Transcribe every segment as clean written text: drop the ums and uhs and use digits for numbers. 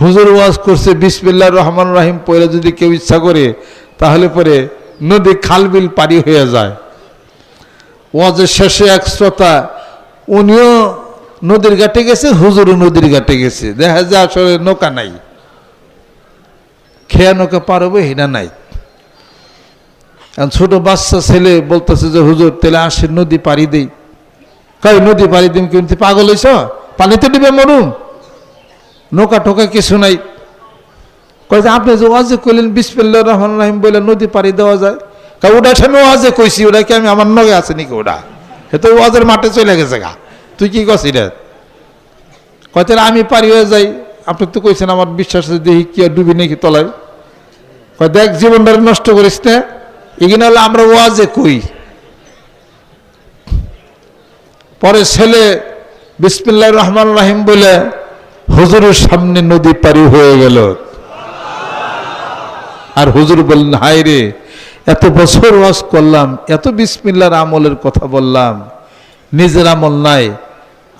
হুজুর ওয়াজ করছে বিসমিল্লাহির রহমানির রহিম পড়ে যদি কেউ ইচ্ছা করে তাহলে পরে নদী খালবিল পারি হয়ে যায়। ওয়াজের শেষে এক শ্রোতা উনিও নদীর ঘাটে গেছে, হুজুরও নদীর ঘাটে গেছে, দেখা যায় আসলে নৌকা নাই, খেয়া নৌকা পার হবে হিনা নাই। ছোট বাচ্চা ছেলে বলতেছে যে হুজুর তাহলে আসে নদী পাড়ি দেই। কই নদী পাড়ি দিম কিন্তু পাগল হইছ, পানিতে দিবে মরুম, নৌকা টোকা কিছু নাই। কয় যে আপনি যে ওয়াজে কইলেন বিসমিল্লাহির রহমানির রহিম বলে নদী পাড়ি দেওয়া যায়, কয় ওটা আমি ওয়াজে কইছি, ওটা কি আমি আমার নগে আছে নাকি? ওটা তো ওয়াজের মাঠে চলে গেছে গা, তুই কি করছিস রে? কয় তাহলে আমি পারি হয়ে যাই, আপনি তো কইছেন আমার বিশ্বাস দেখি কি ডুবি নাকি তলায়। কয় দেখ জীবনটা নষ্ট করিস না, এখানে হলে আমরা ওয়াজে কই। পরে ছেলে বিসমিল্লাহির রহমানির রহিম বলে হুজুরের সামনে নদী পারি হয়ে গেল। আর হুজুর বললেন হায় রে, এত বছর ওয়াজ করলাম, এত বিসমিল্লাহর আমলের কথা বললাম, নিজের আমল নাই,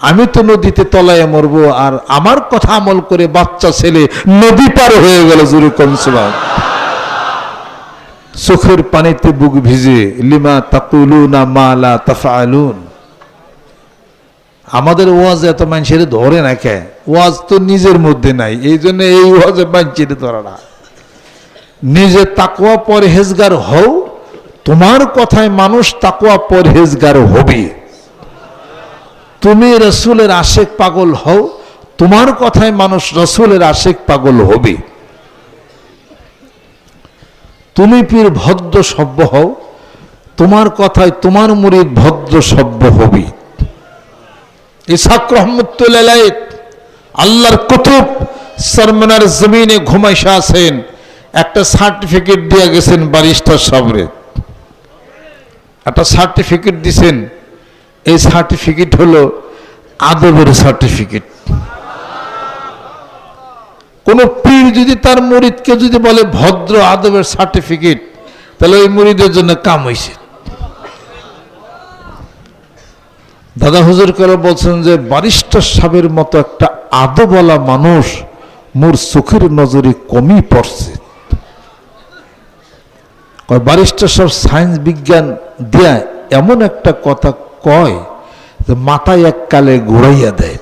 আমি তো নদীতে তলায় মরবো, আর আমার কথা আমল করে বাচ্চা ছেলে নদী পার হয়ে গেল। জোরে কোন সুবহান। চোখের পানিতে বুক ভিজে লিমা তাকুলুনা মা লা তাফআলুন। আমাদের ওয়াজ এত মানুষের ধরে না কে? ওয়াজ তো নিজের মধ্যে নাই, এই জন্য এই ওয়াজে মানুষের ধরে না। নিজে তাকওয়া পরহেজগার হও, তোমার কথায় মানুষ তাকওয়া পরহেজগার হবে। তুমি রসুলের আশেক পাগল হও, তোমার কথায় মানুষ রসুলের আশেক পাগল হবে। তুমি পীর ভদ্র সভ্য হও, তোমার কথায় তোমার মুরিদ ভদ্র সভ্য হবে। ইসহাক রহমতুল্লাহ আলাইহি আল্লাহর কুতুব সরমনার জমিনে ঘুমাইশা আছেন, একটা সার্টিফিকেট দিয়ে গেছেন ব্যারিস্টার সাহেবরে, একটা সার্টিফিকেট দিছেন। এই সার্টিফিকেট হলো আদবের সার্টিফিকেট। কোন পীর যদি তার মুরিদকে যদি বলে ভদ্র আদবের সার্টিফিকেট, তাহলে ওই মুরিদের জন্য কাম হইছে। দাদা হুজুর করে বলছেন যে ব্যারিস্টার সাহেবের মতো একটা আদবওয়ালা মানুষ মোর চোখের নজরে কমই পড়ছে। ব্যারিস্টার সাহেব সায়েন্স বিজ্ঞান দিয়া এমন একটা কথা কয় যে মাথায় এক কালে ঘুরাইয়া দেয়।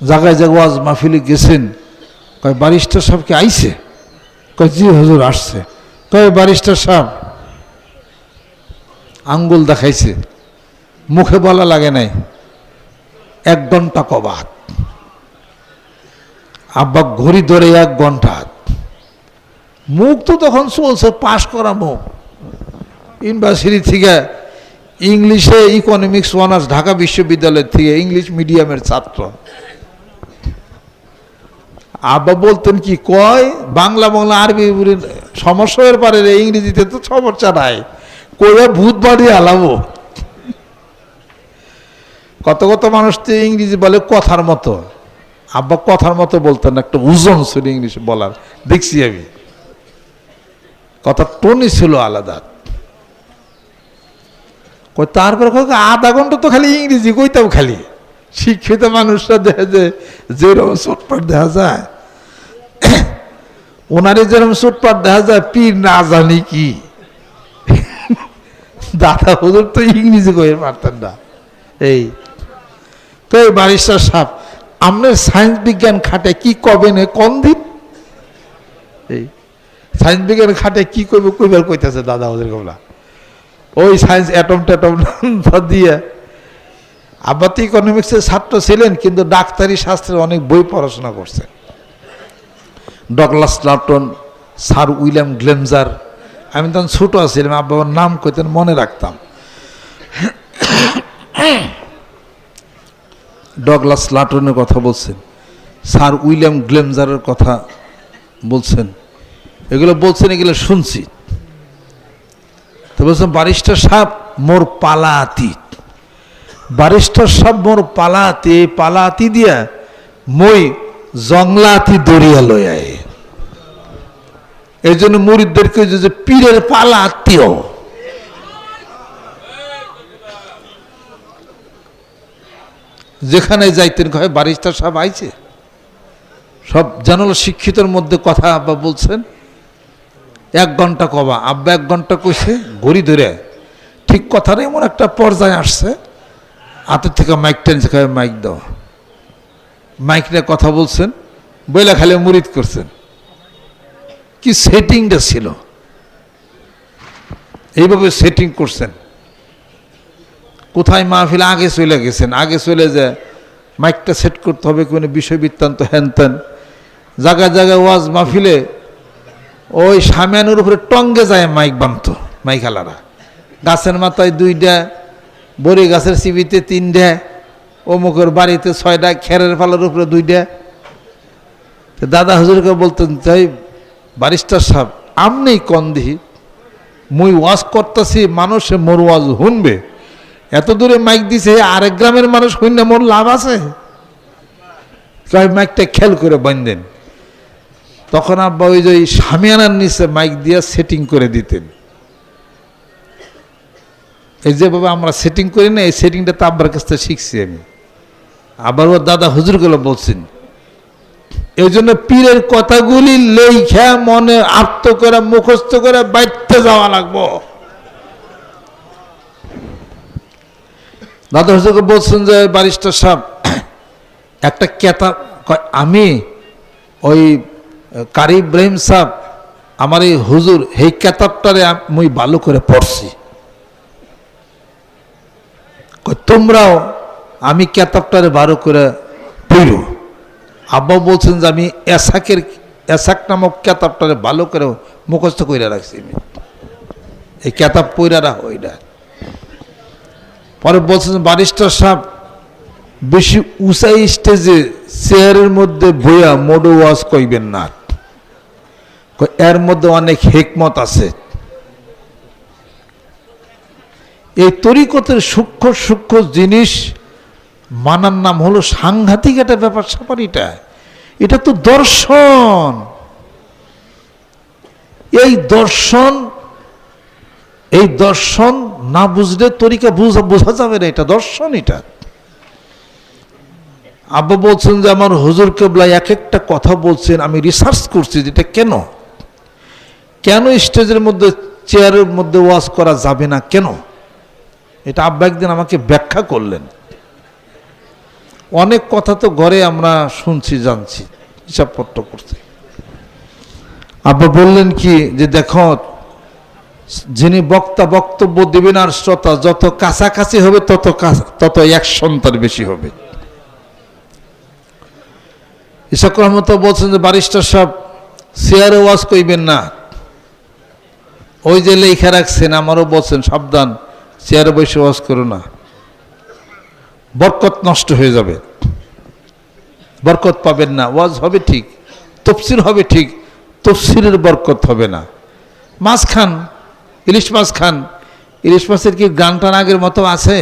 জায়গায় জায়গায় ওয়াজ মাহফিলে গেছেন, কয় ব্যারিস্টার সাহেব কি আইছে? কয় জি হুজুর আসছে। কয় ব্যারিস্টার সাহেব, আঙ্গুল দেখাইছে, মুখে বলা লাগে নাই, 1 ঘন্টা কবাত। আব্বা ঘড়ি ধরে 1 ঘন্টা। মুখ তো তখন চলছে, পাশ করা মুখ, ইউনিভার্সিটি থেকে ইংলিশে ইকোনমিক্স অনার্স, ঢাকা বিশ্ববিদ্যালয় থেকে ইংলিশ মিডিয়ামের ছাত্র। আব্বা বলতেন কি কয় বাংলা বাংলা আরবি সমস্যার পারে রে, ইংরেজিতে তো সমস্যা নাই, কইয়া ভূত বাড়ি আলাবো। কত কত মানুষ তো ইংরেজি বলে কথার মতো, আব্বা কথার মতো বলতেন, একটা ওজন ছিল ইংলিশ বলার, দেখছি আমি, কথা টোনই ছিল আলাদা। তারপরে আধা ঘন্টা তো খালি ইংরেজি কইতাম, খালি শিক্ষিত মানুষরা দেখা যায় যেরকম চোটপাট দেখা যায়, ওনারে যেরকম চোটপাট দেখা যায়, পীর না জানি কি। দাদা হুজুর তো ইংরেজি কই পারতেন না। এই তো এই ব্যারিস্টার সাহেব, আপনার সায়েন্স বিজ্ঞান খাটে কি কবে নে কোন দিন? এই সায়েন্স বিজ্ঞান খাটে কি কইব কইবার কইতেছে দাদা হুজুর কবলা, ওই সায়েন্স অ্যাটম ট্যাটম দিয়ে। আব্বা তো ইকোনমিক্সের ছাত্র ছিলেন, কিন্তু ডাক্তারি শাস্ত্রের অনেক বই পড়াশোনা করছেন। ডগলাস লাটন, স্যার উইলিয়াম গ্লেমজার, আমি তখন ছোট ছিলাম, আব্বার নাম কইতেন, মনে রাখতাম। ডগলাস লাটনের কথা বলছেন, স্যার উইলিয়াম গ্লেমজারের কথা বলছেন, এগুলো বলছেন, এগুলো শুনছি। তো বলছেন ব্যারিস্টার সাহেব মোর পালাতি, ব্যারিস্টার সাহেব মোর পালাতি, পালাতি দিয়া মই জংলাতি দরিয়া লই আয়। এই জন্য মুরিদদেরকে যে পীরের পালা আত্মীয়, যেখানে যাইতেন কয় ব্যারিস্টার সাহেব আইছে, সব জানালো শিক্ষিতের মধ্যে কথা আব্বা বলছেন 1 ঘন্টা কবা, আব্বা 1 ঘন্টা কইছে ঘড়ি ধরে, ঠিক কথার এমন একটা পর্যায়ে আসছে, হাতের থেকে মাইক টেনছে, খাবে মাইক দাও, মাইক নিয়ে কথা বলছেন, বইলা খালি মুরিদ করছেন। কি সেটিংটা ছিল, এইভাবে সেটিং করছেন। কোথায় মাহফিল আগে চলে গেছেন, আগে চলে যায় মাইকটা সেট করতে হবে, কোনো বিষয় বৃত্তান্ত হ্যান ত্যান, জায়গায় জায়গায় ওয়াজ মাহফিলে ওই সামিয়ানের উপরে টঙ্গে যায় মাইক বানতো, মাইকালারা গাছের মাথায় 2টা, বড়ি গাছের চিবিতে 3টা, অমুকের বাড়িতে 6টা, খেরের ফালার উপরে 2টা। দাদা হুজুরকে বলতেন, তাই ব্যারিস্টার সাহেব আমনেই কন দিহি, মুই ওয়াজ করতেছি, মানুষে মোর ওয়াজ শুনবে, এত দূরে মাইক দিছে, আরেক গ্রামের মানুষ শুনলে মোর লাভ আছে, মাইকটা খেয়াল করে বাঁধেন। তখন আব্বা ওই যে সামিয়ানার নিচে মাইক দিয়ে সেটিং করে দিতেন। এই যে বাবা আমরা সেটিং করি না, এই সেটিংটা তো আব্বার কাছ থেকে শিখছি আমি। আবার ওর দাদা হুজুরগুলো বলছেন, এই জন্য পীরের কথাগুলি লেখা মনে আত্ম করে মুখস্থ করে বাইতে যাওয়া লাগবো। দাদা হুজুরকে বলছেন যে ব্যারিস্টার সাহেব একটা কেতাব, আমি ওই কারি ইব্রাহিম সাহেব আমার এই হুজুর এই কেতাবটারে মুই ভালো করে পড়ছি, তোমরাও আমি কেতাবটারে ভালো করে পড়ো। আব্বা বলছেন যে আমি এসাক নামক কেতাবটারে ভালো করে মুখস্থ করে রাখছি, আমি এই কেতাব পড়া রাখো। ওইটা পরে বলছেন ব্যারিস্টার সাহেব বেশি উঁচাই স্টেজে চেয়ারের মধ্যে বইয়া মোডো ওয়াজ কইবেন না, এর মধ্যে অনেক হিকমত আছে। এই তরিকতের সূক্ষ্ম সূক্ষ্ম জিনিস মানার নাম হলো সাংঘাতিক একটা ব্যাপার স্যাপার। এটা তো দর্শন। এই দর্শন না বুঝলে তরিকা বোঝা যাবে না, এটা দর্শন। এটা আব্বা বলছেন যে আমার হুজুর কেবলা এক একটা কথা বলছেন, আমি রিসার্চ করছি যেটা কেন স্টেজের মধ্যে চেয়ারের মধ্যে ওয়াজ করা যাবে না, কেন এটা আব্বা একদিন আমাকে ব্যাখ্যা করলেন। অনেক কথা তো ঘরে আমরা শুনছি, জানছি, হিসাবপত্র করছি। আব্বা বললেন কি যে দেখো, যিনি বক্তা বক্তব্য দেবেন আর শ্রোতা যত কাছাকাছি হবে তত অ্যাকশন তার বেশি হবে। ইসাক রহমত বলছেন যে ব্যারিস্টার সাহেব চেয়ারে ওয়াজ কইবেন না, ওই যে লেখা রাখছেন, আমারও বলছেন সাবধান, চেয়ারে বসে ওয়াজ করো না, বরকত নষ্ট হয়ে যাবে, বরকত পাবেন না। ওয়াজ হবে ঠিক, তফসির হবে ঠিক, তফসিরের বরকত হবে না। মাছ খান, ইলিশ মাছ খান, ইলিশ মাছের কি গানটান আগের মতো আছে?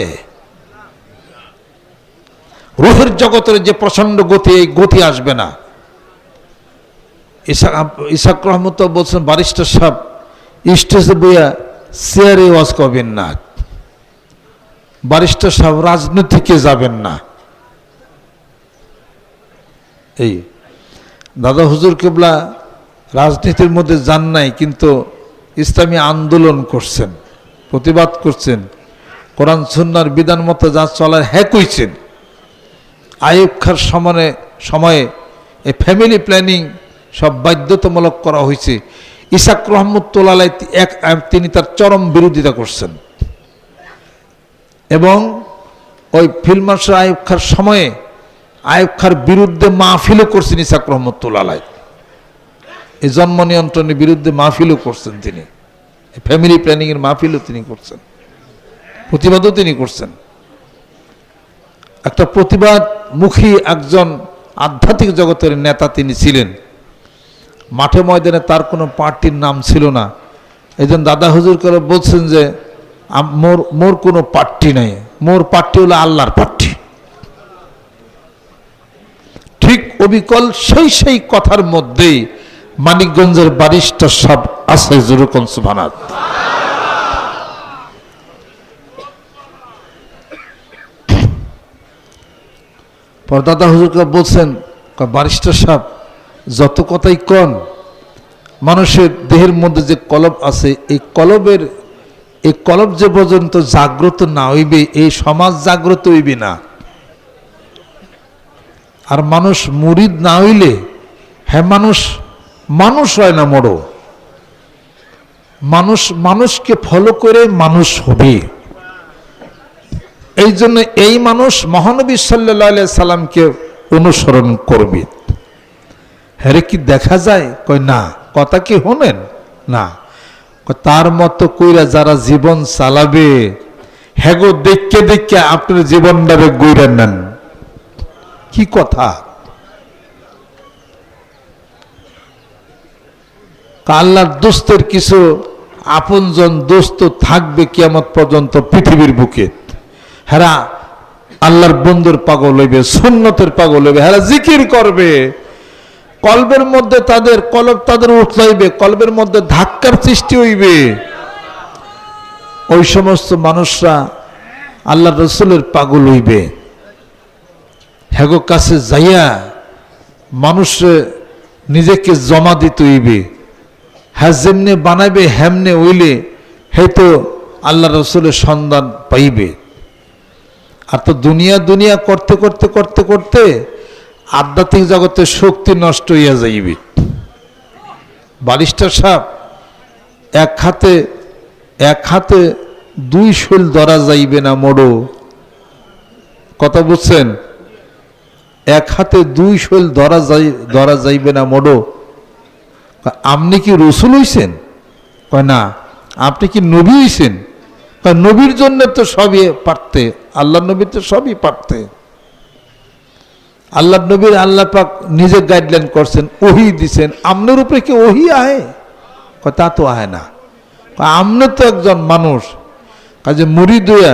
রুহের জগতের যে প্রচন্ড গতি, এই গতি আসবে না। ইসাক রহমত বলছেন ব্যারিস্টার সাহেব স্টেজে বইয়া চেয়ারে ওয়াজ করবেন না, ব্যারিস্টার সাহেব রাজনীতিকে যাবেন না। এই দাদা হুজুর কেবলা রাজনীতির মধ্যে যান নাই, কিন্তু ইসলামী আন্দোলন করছেন, প্রতিবাদ করছেন, কোরআন সুন্নাহর বিধান মতো যা চলার হ্যাঁ কইছেন। আইয়ুব খাঁর সময়ে এই ফ্যামিলি প্ল্যানিং সব বাধ্যতামূলক করা হয়েছে। ইসাক রহমতুল্লাহ তিনি তার চরম বিরোধিতা করছেন, এবং ওই ফিল্ড মার্শাল আইয়ুব খাঁর সময়ে আইয়ুব খাঁর বিরুদ্ধে মাহফিলও করছেন ইসাক রহমতুল্লাহ। এই জন্ম নিয়ন্ত্রণের বিরুদ্ধে মাহফিলও করছেন তিনি, ফ্যামিলি প্ল্যানিংয়ের মাহফিলও তিনি করছেন, প্রতিবাদও তিনি করছেন। একটা প্রতিবাদমুখী একজন আধ্যাত্মিক জগতের নেতা তিনি ছিলেন। মাঠে ময়দানে তার কোনো পার্টির নাম ছিল না। এই জন্য দাদা হুজুর করে বলছেন যে মোর কোনো পার্টি নাই, মোর পার্টি হলো আল্লাহর পার্টি। ঠিক অবিকল সেই কথার মধ্যেই মানিকগঞ্জের ব্যারিস্টার সাহেব আছে, যেরকম সুবহানাল্লাহ। পর দাদা হুজুরকে বলছেন ব্যারিস্টার সাহেব যত কথাই কন, মানুষের দেহের মধ্যে যে কলব আছে, এই কলব যে পর্যন্ত জাগ্রত না হইবে, এই সমাজ জাগ্রত হইবে না। আর মানুষ মুরিদ না হইলে, হ্যাঁ মানুষ হয় না, মোড়ো মানুষকে ফলো করে মানুষ হবে। এই জন্য এই মানুষ মহানবী সাল্লাল্লাহু আলাইহি সাল্লামকে অনুসরণ করবে। হ্যাঁ কি দেখা যায়? কয় না। কথা কি শোনেন না? তার মতো কইরা যারা জীবন চালাবে, হ্যাগো দেখে দেখে আপনার জীবনটাকে গইরা নেন। কি কথা! আল্লাহর দোস্তের কিছু আপনজন দোস্ত থাকবে কিয়ামত পর্যন্ত পৃথিবীর বুকে। হেরা আল্লাহর বন্ধুর পাগল হইবে, সুন্নতের পাগল হইবে, হেরা জিকির করবে। কলবের মধ্যে কলব তাদের উঠলাইবে, কলবের মধ্যে ধাক্কার সৃষ্টি হইবে। ওই সমস্ত মানুষরা আল্লাহ রসুলের পাগল হইবে। হেগো কাছে যাইয়া মানুষে নিজেকে জমা দিতে হইবে। হ্যাঁ যেমনে বানাইবে হেমনে হইলে হয়তো আল্লাহ রসুলের সন্ধান পাইবে। আর তো দুনিয়া করতে করতে করতে করতে আধ্যাত্মিক জগতে শক্তি নষ্ট হইয়া যাইবে। ব্যারিস্টার সাহেব এক হাতে দুই শৈল ধরা যাইবে না, মোড়ো কথা বুঝছেন? এক হাতে দুই শৈল ধরা যাইবে না, মোড়ো। আপনি কি রসুল হইছেন? কয় না। আপনি কি নবী হইছেন? কয় নবীর জন্য তো সবই পারতে, আল্লাহ নবী তো সবই পারতে। আল্লাহ নবীর আল্লাহ পাক নিজে গাইডলাইন করছেন, ওহি দিছেন। আমনের উপরে কি ওহি আহে? কয় তা তো আহে না। আমনে তো একজন মানুষ, কাজে মুরিদ হইয়া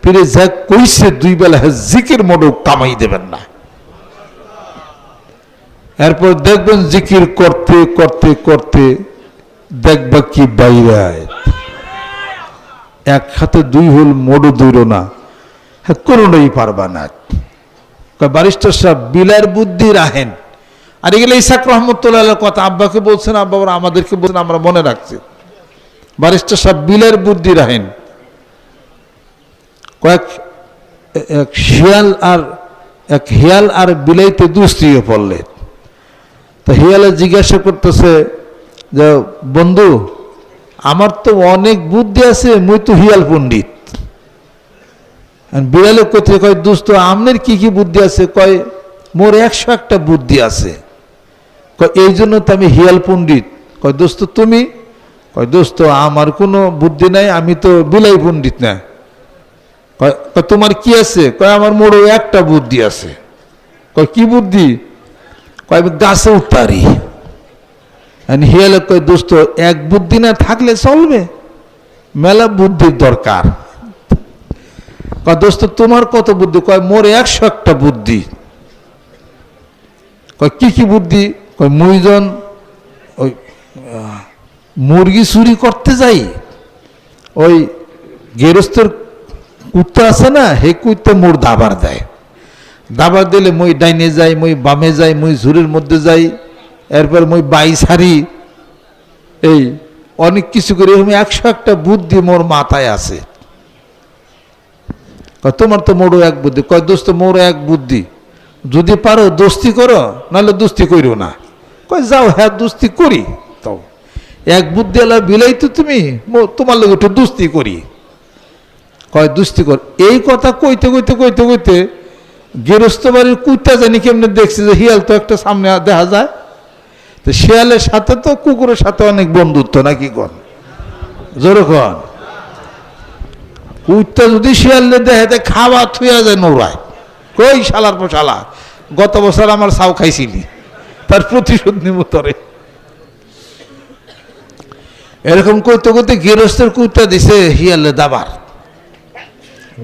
পীরে যা কইছে দুই বেলা জিকির মোড়ও কামাই দেবেন না। এরপর দেখবেন জিকির করতে করতে করতে দেখবা কি বাইরে এক হাতে দুই হুল মোড়ও দূর না, হ্যাঁ কোনোটাই পারবা না। ব্যারিস্টার সাহেব বিলার বুদ্ধি রাহেন। আর এগুলো ইসাক রহমতুল্লাহ কথা আব্বাকে বলছেন, আব্বা আমাদেরকে বলছেন, আমরা মনে রাখছি। ব্যারিস্টার সাহেব বিলার বুদ্ধি রাহেন। এক হিয়াল আর বিলাইতে দুস্তিয়ে পড়লে, তো হিয়ালে জিজ্ঞাসা করতেছে যে বন্ধু, আমার তো অনেক বুদ্ধি আছে, মুই তো হিয়াল পণ্ডিত। বিড়ালে কোথায় কয় দোস্ত আমনের কি কি বুদ্ধি আছে? কয় মোর 101টা বুদ্ধি আছে। কয় এই জন্য তো আমি হিয়াল পণ্ডিত। কয় দোস্ত তুমি? কয় দোস্ত আমার কোনো বুদ্ধি নাই, আমি তো বিলাই পণ্ডিত না। কয় তোমার কি আছে? কয় আমার মোড়ও একটা বুদ্ধি আছে। কয় কি বুদ্ধি? কয় আমি গাছে উঠতারি। হিয়ালে কয় দোস্ত এক বুদ্ধি না থাকলে চলবে, মেলা বুদ্ধির দরকার। কয় দোস্ত তোমার কত বুদ্ধি? কয় মোর 101টা বুদ্ধি। কয় কি কি বুদ্ধি? কয় মুইজন ওই মুরগি চুরি করতে যাই, ওই গেরস্তের কুত্তা আছে না, হে কুত্তা মোর দাবার দেয়। দাবার দিলে মই ডাইনে যাই, মই বামে যাই, মই ঝুরের মধ্যে যাই, এরপর মই বাই সারি, এই অনেক কিছু করে। এরকম 101টা বুদ্ধি মোর মাথায় আছে। তোমার তো মোড়ো এক বুদ্ধি। কয় দোস্ত মোর এক বুদ্ধি, যদি পারো দোস্তি করো, নাহলে দোস্তি করিও না। কয় যাও, হ্যাঁ দোস্তি করি। তো এক বুদ্ধি এলা বিলাই তো তুমি, তোমার লোক একটু দোস্তি করি। কয় দোস্তি কর। এই কথা কইতে কইতে কইতে কইতে গেরস্ত বাড়ির কুত্তা জানি কেমনি দেখছে যে হিয়াল তো একটা সামনে দেখা যায়, তো শিয়ালের সাথে তো কুকুরের সাথে অনেক বন্ধুত্ব, নাকি কন? জোরে কন। কুত্তা যদি শিয়ালে দেখে খাওয়া থুয়া যায় নোড়ায়, কই শালার পোশালা, গত বছর আমার চাও খাইছিলি, তার প্রতিশোধ নিব তরে। এরকম কইতে কইতে গৃহস্থের কুত্তা দিছে হিয়ালে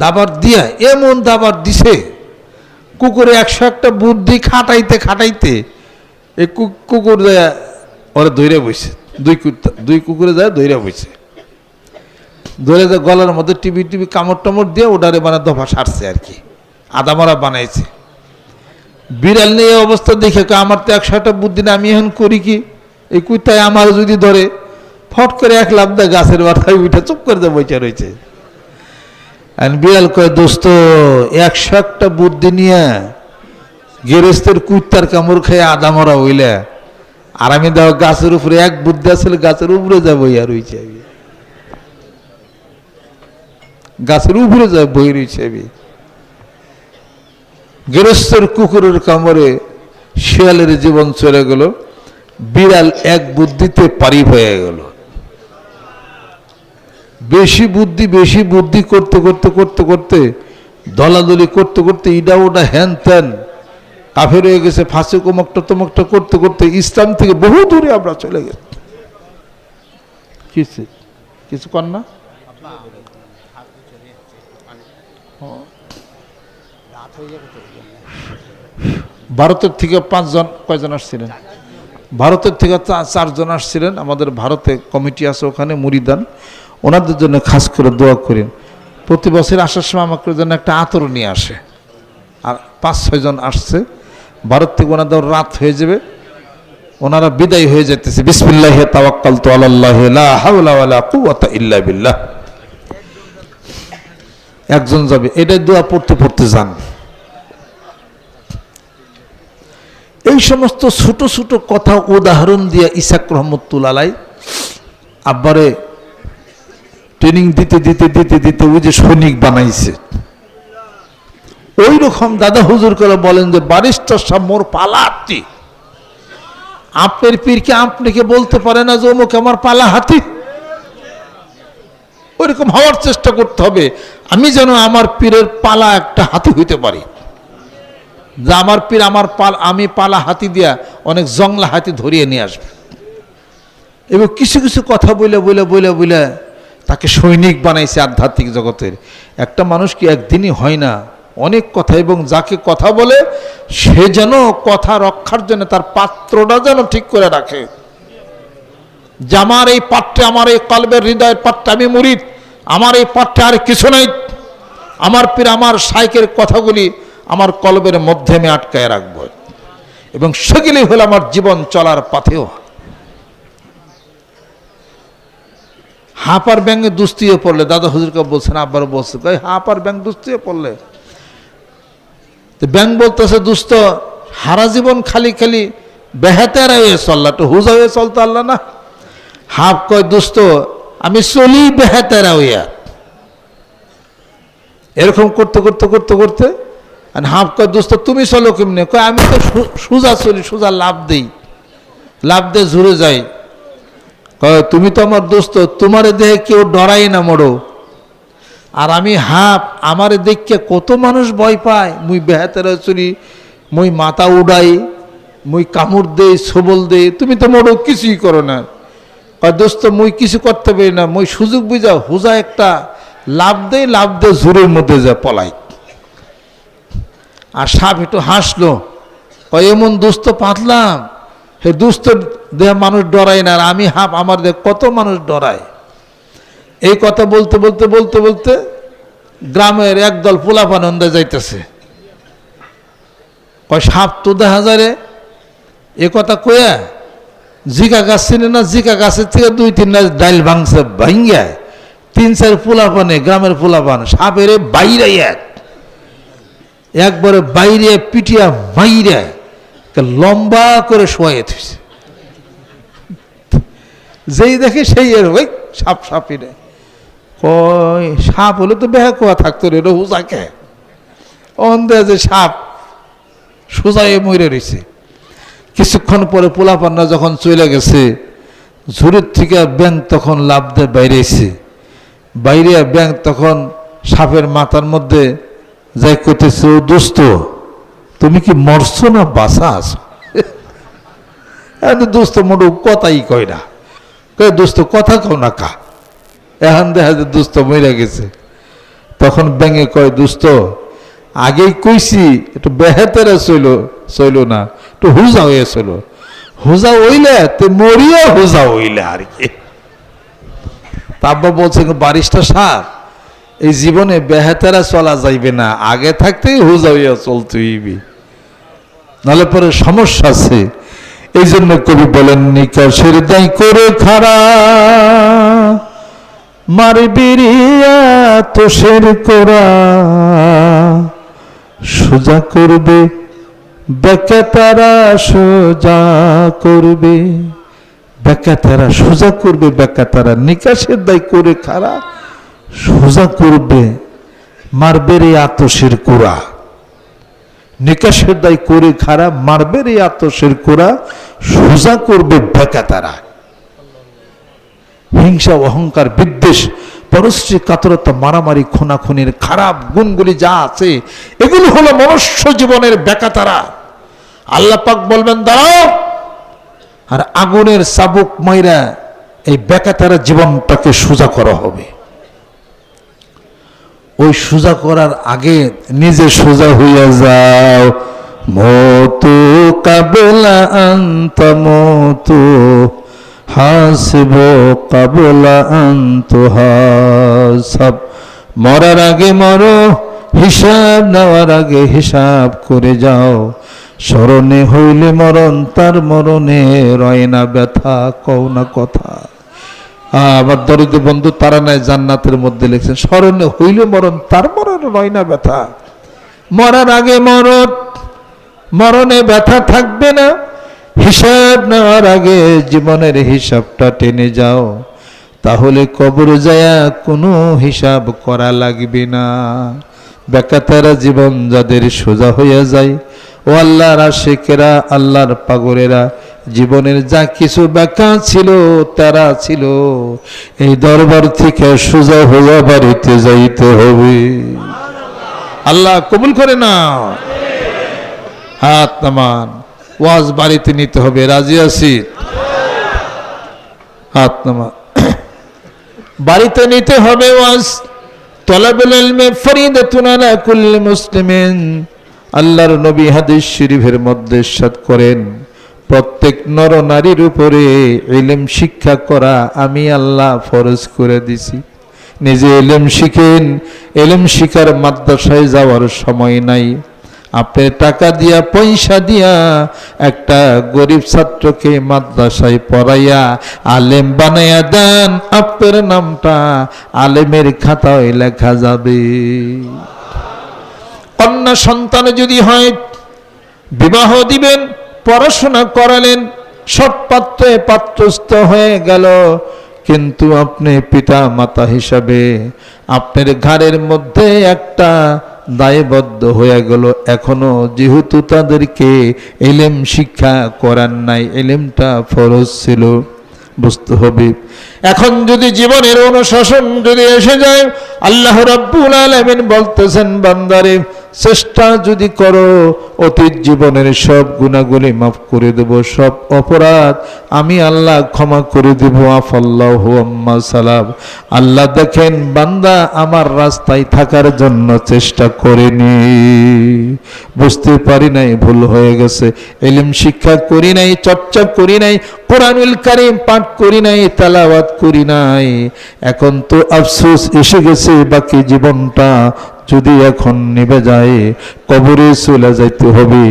দাবার দিয়া এমন দাবার দিছে, কুকুরে 101টা বুদ্ধি খাটাইতে খাটাইতে এই কুকুর যায় ওরা দৌড়ে বইছে। দুই কুকুরে যায় দৌড়ে বইছে, ধরে যায় গলার মধ্যে টিভি কামড় টামড় দিয়ে ওটারে মানে দফা সারছে আর কি, আদামারা বানাইছে। বিড়াল নিয়ে এই অবস্থা দেখে আমার তো 100টা বুদ্ধি না, আমি এখন করি কি, এই কুত্তায় আমার যদি ধরে ফট করে এক লাফ দেয় গাছের মাথায় উঠে চুপ করে দেয় বইটা রয়েছে। আর বিড়াল কয় দোস্ত 101টা বুদ্ধি নিয়ে গেরেস্তের কুত্তার কামড় খেয়ে আদা মরা হইলে, আর আমি দেখো গাছের উপরে এক বুদ্ধি আসলে গাছের উপরে যা বইয়া রয়েছে, আমি গাছের উপরে যা বই রয়েছে। আমি গেরস্তের কুকুরের কামড়ে শিয়ালের জীবন চলে গেল, বিড়াল এক বুদ্ধিতে পারি হয়ে গেল। বেশি বুদ্ধি করতে করতে করতে করতে দলাদলি করতে করতে ইডা ওটা হ্যান ত্যান কাফের হয়ে গেছে, ফাঁসি কোমকটা তমকটা করতে করতে ইসলাম থেকে বহু দূরে আমরা চলে গেছি। কিছু কর না, ভারতের থেকে 5 জন, কয়জন আসছিলেন? ভারতের থেকে 4 জন আসছিলেন। আমাদের ভারতে কমিটি আছে, ওখানে মুরিদান, ওনাদের জন্য খাস করে দোয়া করেন। প্রতি বছর আসার সময় আমাকে জন্য একটা আতর নিয়ে আসে। আর 5-6 জন আসছে ভারত থেকে, ওনাদের রাত হয়ে যাবে, ওনারা বিদায় হয়ে যেতেছে। বিসমিল্লাহি তাওয়াক্কালতু আলাল্লাহি লা হাওলা ওয়ালা কুওয়াতা ইল্লা বিল্লাহ। একজন যাবে, এটাই দোয়া পড়তে পড়তে যান। এই সমস্ত ছোট ছোট কথা উদাহরণ দিয়ে ইসাক রহমতুল্লাহ আলাই আব্বারে ট্রেনিং দিতে দিতে দিতে দিতে ওই যে সৈনিক বানাইছে, ওই রকম দাদা হুজুর করে বলেন যে ব্যারিস্টার সাহেব মোর পালা হাতি, আপনার পীরকে আপনাকে বলতে পারে না যে অমুক আমার পালা হাতি। ওইরকম হওয়ার চেষ্টা করতে হবে, আমি যেন আমার পীরের পালা একটা হাতি হইতে পারি, যে আমার পীর আমি পালা হাতি দিয়া অনেক জংলা হাতি ধরিয়ে নিয়ে আসবে। এবং কিছু কিছু কথা বলে বলে বলে বলে তাকে সৈনিক বানাইছে আধ্যাত্মিক জগতের। একটা মানুষ কি একদিনই হয় না, অনেক কথা। এবং যাকে কথা বলে সে যেন কথা রক্ষার জন্য তার পাত্রটা যেন ঠিক করে রাখে, যে আমার এই পাত্রে, আমার এই কলবের হৃদয়ের পাত্রে আমি মুরিদ, আমার এই পাত্রে আর কিছু নাই, আমার পীর আমার শাইখের কথাগুলি আমার কলবের মধ্যে আমি আটকায় রাখবো, এবং সেগুলি হলো আমার জীবন চলার পথেও। হাঁপার ব্যাঙে দুস্তিয়ে পড়লে, দাদা হুজুরকে বলছেন, আব্বার বলছে হাঁপার ব্যাঙ দুস্তিয়ে পড়লে, তো ব্যাঙ বলতেছে দুস্ত হারা জীবন খালি খালি বেহেতেরা হয়ে চললা, তো হুজা হয়ে চলতো আল্লাহ না। হাঁপ কয় দুস্ত আমি চলি বেহেতেরা হইয়া। এরকম করতে করতে করতে করতে হাঁপ কয় দোস্ত তুমি চলো কেমনে? কয় আমি তো সোজা চলি, সোজা লাভ দেই, লাভ দিয়ে ঝুরে যাই। কয় তুমি তো আমার দোস্ত, তোমার দেহে কেউ ডরাই না মরো, আর আমি হাঁপ, আমার দেখে কত মানুষ ভয় পায়। মুই বেহাতেরা চলি, মুই মাথা উড়াই, মুই কামড় দেই, সবল দেই, তুমি তো মরো কিছুই করো না। কয় দোস্ত মুই কিছু করতে পারি না, মুই সুযোগ বুঝাও হুজা একটা লাভ দেই, লাভ দিয়ে ঝুরের মধ্যে যা পলাই। আর সাপ একটু হাসলো, কয় এমন দুস্থ পাতলাম, হে দুস্থ দেহ মানুষ ডরায় না, আর আমি হাঁপ, আমার দেহ কত মানুষ ডরায়। এই কথা বলতে বলতে বলতে বলতে গ্রামের একদল পোলাপান অন্ধে যাইতেছে। কয় সাপ তো দেখা যায় রে, এ কথা কয়া জিকা গাছ চিনে না, জিকা গাছের থেকে 2-3 গাছ ডাইল ভাঙছে, ভাঙ্গায় 3-4 পোলাপানে, গ্রামের পোলাপান সাপের বাইরে একবারে বাইরে পিটিয়া মাইরে লম্বা করে শোয়াই থুইছে। যেই দেখে সেই এর ওই সাপ সাপিরে কয় সাপ হলে তো বেহা কোয়া থাকতো রে, হুজাকে অন্ধে যে সাপ সোজায় মরে রয়েছে। কিছুক্ষণ পরে পোলাপান্না যখন চলে গেছে, ঝুড়ির থেকে ব্যাঙ তখন লাভ দিয়ে বাইরেছে। বাইরে ব্যাঙ তখন সাপের মাথার মধ্যে যাই করতেছে, ও দোস্ত তুমি কি মরছো না বাসা আছো? দোস্ত মোটু কথাই কয় না, কয় দোস্ত কথা কও না কা, এখন দেখা যায় দোস্ত মরে গেছে। তখন ব্যাঙে কয় দোস্ত আগেই কইছি একটু বেহেতেরা চইল না, একটু হুজা হয়ে চল, হুজা হইলে তো মরিয়া হুজা হইলে আর কি। আব্বা বলছে বারিশটা সাপ, এই জীবনে বেহেতেরা চলা যাইবে না, আগে থাকতেই হুজা হইয়া চলতে হইবি। নাহলে পরে সমস্যা আছে। এই জন্য কবি বলেন, নিকাশের দায় করে খাড়া মারবি রিয়া তোষের কোরা, সোজা করবে বেকা তারা সোজা করবে, বেকা তারা সোজা করবে, বেকা তারা নিকাশের দায় করে খাড়া সোজা করবে মারবে রে আতসের কোরা। নিকাশের দায় করে খারাপ মারবে রে আতসের কোরা, সোজা করবে বেকা তারা। হিংসা, অহংকার, বিদ্বেষ, পরশ্রী, কাতরতা, মারামারি, খুনাখুনির খারাপ গুণগুলি যা আছে এগুলো হলো মনুষ্য জীবনের বেকা তারা। আল্লাহ পাক বলবেন দাঁড়াও, আর আগুনের চাবুক মাইরা এই বেকা তারা জীবনটাকে সোজা করা হবে। ওই সোজা করার আগে নিজে সোজা হইয়া যাও। মতো কাবলা আন্ত মতো হাসিব কাবলা আন্ত হাসাব। মরার আগে মরো, হিসাব নেওয়ার আগে হিসাব করে যাও। স্মরণে হইলে মরণ, তার মরণে রয় না ব্যথা, কও না কথা। আমার দরিদ্র বন্ধু তারা নাই জান্নাতের মধ্যে লিখছেন, স্মরণে হইলে মরণ, তার মরণে রয় না ব্যথা। মরার আগে মরণ, মরণে ব্যথা থাকবে না। হিসাব নেওয়ার আগে জীবনের হিসাবটা টেনে যাও, তাহলে কবরে যায়া কোনো হিসাব করা লাগবে না। বেকাতারা জীবন যাদের সোজা হইয়া যায়, ও আল্লাহর আশিকেরা, আল্লাহর পাগলেরা, জীবনের যা কিছু বেকা ছিল তারা ছিল, এই দরবার থেকে সোজা হইয়া বাড়িতে যাইতে হবে। আল্লাহ কবুল করে না। হাত নামান, ওয়াজ বাড়িতে নিতে হবে। রাজি আছি? হাত নামান, বাড়িতে নিতে হবে ওয়াজ। তলাবুল ইলমি ফরিদাতুন আলা কুল্লি মুসলিমিন। আল্লাহর নবী হাদিস শরীফের মধ্যে ইরশাদ করেন, প্রত্যেক নর নারীর উপরে ইলম শিক্ষা করা আমি আল্লাহ ফরজ করে দিছি। নিজে ইলম শিখেন, ইলম শিখার মাদ্রাসায় যাওয়ার সময় নাই। আপনি টাকা দিয়া, পয়সা দিয়া একটা গরিব ছাত্রকে মাদ্রাসায় পড়াইয়া আলেম বানাইয়া দেন, আপনার নামটা আলেমের খাতায় লেখা যাবে। কন্যা সন্তান যদি হয়, বিবাহ দিবেন, পড়াশোনা করালেন, সব পাত্রে পাত্রস্থ হয়ে গেল, কিন্তু আপনি পিতা মাতা হিসাবে আপনার ঘরের মধ্যে একটা দায়বদ্ধ হয়ে গেল। এখনো যেহেতু তাদেরকে ইলম শিক্ষা করার নাই, ইলমটা ফরজ ছিল, বুঝতে হবে। এখন যদি জীবনের অনুশাসন যদি এসে যায়, আল্লাহ রাব্বুল আলামিন বলতেছেন, বান্দারে চেষ্টা যদি করো, অতীত জীবনের সব গুনাহগুলি মাফ করে দেব, সব অপরাধ আমি আল্লাহ ক্ষমা করে দেব। আফাল্লাহু আম্মা সালাম। আল্লাহ দেখেন বান্দা আমার রাস্তায় থাকার জন্য চেষ্টা করেনি, বুঝতে পারি নাই, ভুল হয়ে গেছে, ইলম শিক্ষা করি নাই, চর্চা করি নাই, কোরআনুল কারীম পাঠ করি নাই, তেলাওয়াত করি নাই। এখন তো আফসোস এসে গেছে, বাকি জীবনটা যদি এখন নিভে যায়, কবরে চলে যাইতে হবে।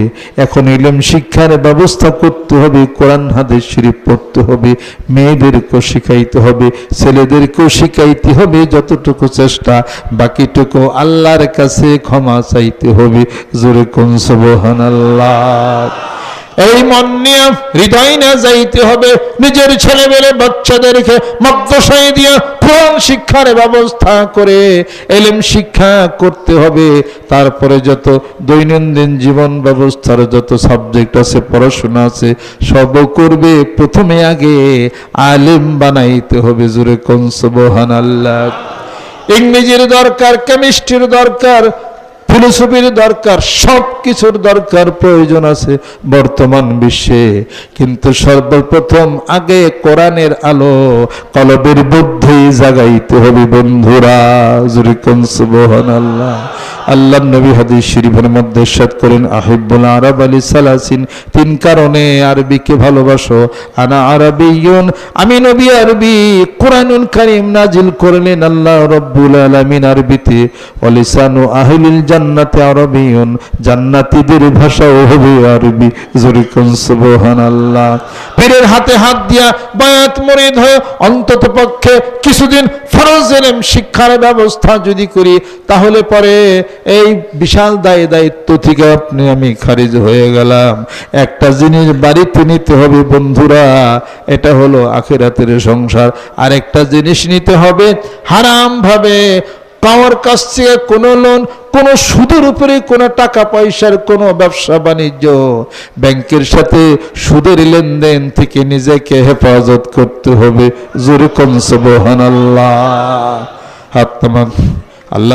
এখন ইলম শিক্ষার ব্যবস্থা করতে হবে, কোরআন হাদিস শরীফ পড়তে হবে, মেয়েদেরকেও শিখাইতে হবে, ছেলেদেরকেও শিখাইতে হবে, যতটুকু চেষ্টা, বাকিটুকু আল্লাহর কাছে ক্ষমা চাইতে হবে। জোরে কোন সুবহানাল্লাহ। এই মন নিয়ে হৃদয় না যাইতে হবে, নিজের ছেলেমেয়ে বাচ্চাদেরকে মাদ্রাসায় দিয়ে কোরআন শিক্ষার ব্যবস্থা করে ইলম শিক্ষা করতে হবে। তারপরে যত দৈনন্দিন জীবন ব্যবস্থার যত সাবজেক্ট আছে, পড়াশোনা আছে, সব করবে। প্রথমে আগে আলেম বানাইতে হবে। জোরে কোন সুবহানাল্লাহ। ইংরেজির দরকার, কেমিস্ট্রির দরকার, ফিলোসফির দরকার, সব কিছুর দরকার, প্রয়োজন আছে বর্তমান বিশ্বে। কিন্তু সর্বপ্রথম আগে কোরআনের আলো কলবের বুদ্ধি জাগাইতে হবে বন্ধুরা। জোরে কোন সুবহানাল্লাহ। আল্লাহর নবী হাদিস শরীফের মধ্যে ইরশাদ করেন, আহিব্বুল আরব আলী সালাসিন, তিন কারণে আরবিকে ভালোবাসো। আনা আরবিয়ুন, আমি নবী আরবি। কোরআনুল কারীম নাজিল করলেন আল্লাহ রাব্বুল আলামিন আরবিতে। ওয়া লিসানু আহলিল জান্নাতি আরবিয়ুন, জান্নাতীদের ভাষাও হবে আরবি। জোরে কোন সুবহানাল্লাহ। পীরের হাতে হাত দিয়া বায়াত মুরিদ হয়ে অন্তত পক্ষে কিছুদিন ফরজ ইলম শিক্ষার ব্যবস্থা যদি করি, তাহলে পরে এই বিশাল দায়িত্ব থেকে আপনি আমি খারিজ হয়ে গেলাম। একটা জিনিস বাড়িতে নিতে হবে বন্ধুরা, এটা হলো আখিরাতের সংসার। আর একটা জিনিস নিতে হবে হারাম ভাবে, কারোর কাছ থেকে কোনো লোন, কোনো সুদের উপরে কোনো টাকা পয়সার কোনো ব্যবসা বাণিজ্য, ব্যাংকের সাথে সুদের লেনদেন থেকে নিজেকে হেফাজত করতে হবে। জোরে কোন সুবহানাল্লাহ। হাত নামান। আল্লাহ